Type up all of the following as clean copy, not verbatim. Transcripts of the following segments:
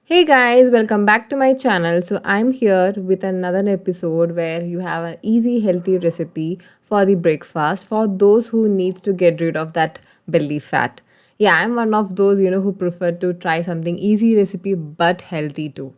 Hey guys, welcome back to my channel. So I'm here with another episode where you have an easy healthy recipe for the breakfast for those who needs to get rid of that belly fat. Yeah, I'm one of those, who prefer to try something easy recipe but healthy too.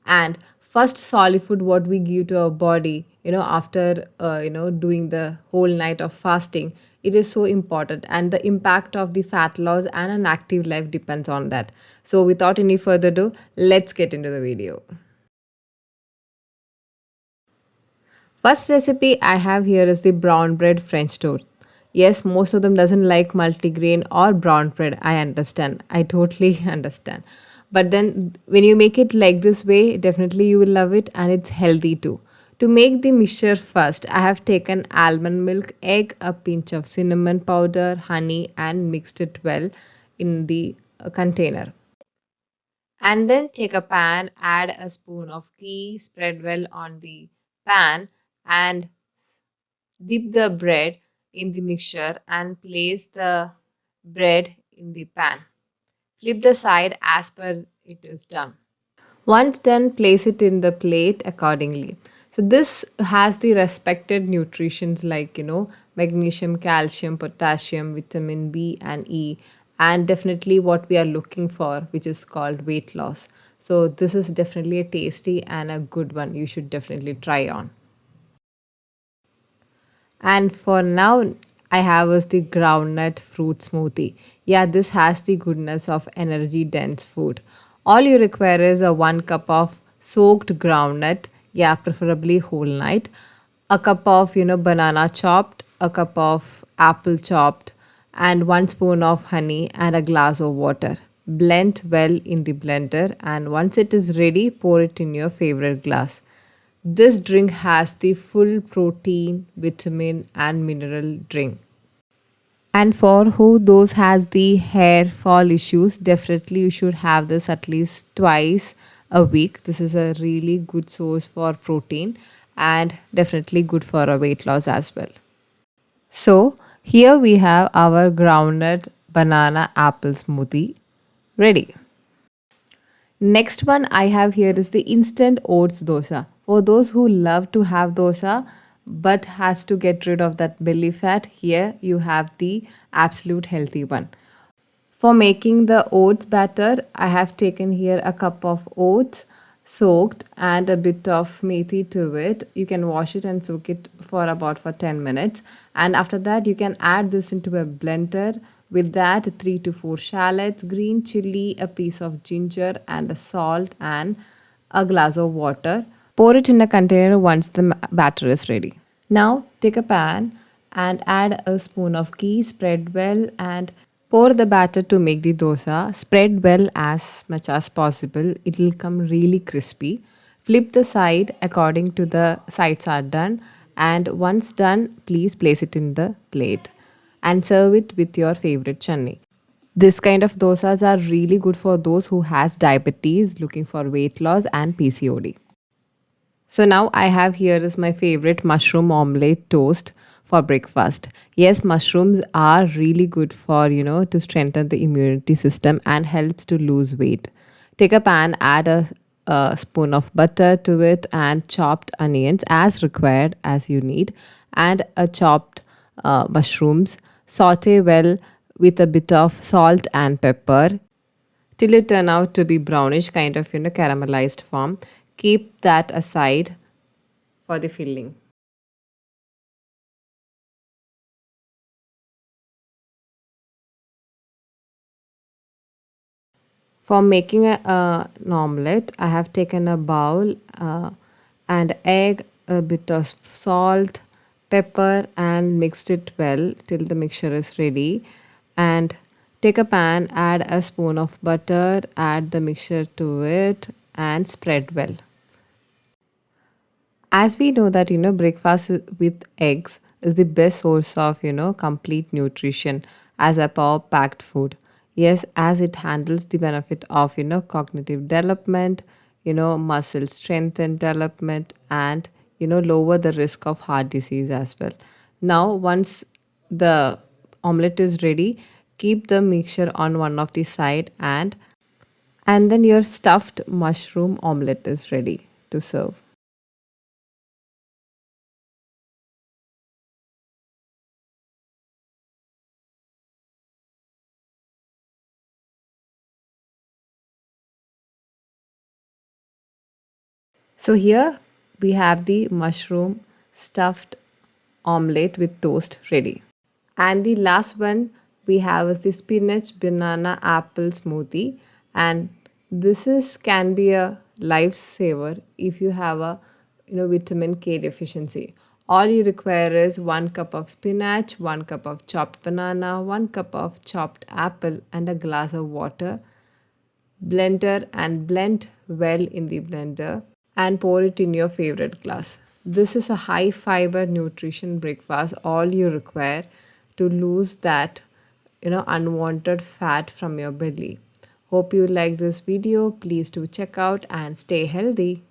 And first solid food what we give to our body, after doing the whole night of fasting, it is so important, and the impact of the fat loss and an active life depends on that. So without any further ado, let's get into the video. First recipe I have here is the brown bread French toast. Yes, most of them doesn't like multigrain or brown bread. I understand. I totally understand. But then when you make it like this way, definitely you will love it, and it's healthy too. To make the mixture first, I have taken almond milk, egg, a pinch of cinnamon powder, honey, and mixed it well in the container. And then take a pan, add a spoon of ghee, spread well on the pan, and dip the bread in the mixture and place the bread in the pan. Flip the side as per it is done. Once done, place it in the plate accordingly. So this has the respected nutritions like magnesium, calcium, potassium, vitamin B and E, and definitely what we are looking for, which is called weight loss. So this is definitely a tasty and a good one. You should definitely try on. And for now, I have is the groundnut fruit smoothie. Yeah, this has the goodness of energy dense food. All you require is a 1 cup of soaked groundnut, yeah, preferably whole night, a cup of banana chopped, a cup of apple chopped, and 1 spoon of honey and a glass of water. Blend well in the blender, and once it is ready, pour it in your favorite glass. This drink has the full protein, vitamin and mineral drink. And for who those has the hair fall issues, definitely you should have this at least twice a week. This is a really good source for protein and definitely good for a weight loss as well. So here we have our groundnut banana apple smoothie ready. Next one I have here is the instant oats dosa. For those who love to have dosa but has to get rid of that belly fat, here you have the absolute healthy one. For making the oats batter, I have taken here a cup of oats soaked and a bit of methi to it. You can wash it and soak it for about for 10 minutes. And after that, you can add this into a blender. With that, 3 to 4 shallots, green chili, a piece of ginger, and a salt and a glass of water. Pour it in a container once the batter is ready. Now take a pan and add a spoon of ghee, spread well, and pour the batter to make the dosa. Spread well as much as possible. It will come really crispy. Flip the side according to the sides are done, and once done, please place it in the plate and serve it with your favorite chutney. This kind of dosas are really good for those who has diabetes, looking for weight loss and PCOD. So now I have here is my favorite mushroom omelette toast for breakfast. Yes, mushrooms are really good for, to strengthen the immunity system and helps to lose weight. Take a pan, add a spoon of butter to it and chopped onions as required as you need, and a chopped mushrooms. Saute well with a bit of salt and pepper till it turn out to be brownish, kind of caramelized form. Keep that aside for the filling. For making an omelette, I have taken a bowl and egg, a bit of salt, pepper, and mixed it well till the mixture is ready. And take a pan, add a spoon of butter, add the mixture to it, and spread well. As we know that breakfast with eggs is the best source of complete nutrition as a power packed food. Yes, as it handles the benefit of cognitive development, muscle strength and development, and lower the risk of heart disease as well. Now once the omelette is ready, keep the mixture on one of the side and And then your stuffed mushroom omelette is ready to serve. So here we have the mushroom stuffed omelette with toast ready. And the last one we have is the spinach banana apple smoothie. And this is can be a lifesaver if you have a vitamin K deficiency. All you require is 1 cup of spinach, 1 cup of chopped banana, 1 cup of chopped apple, and a glass of water. Blender and blend well in the blender and pour it in your favorite glass. This is a high fiber nutrition breakfast. All you require to lose that unwanted fat from your belly. Hope you like this video. Please do check out and stay healthy.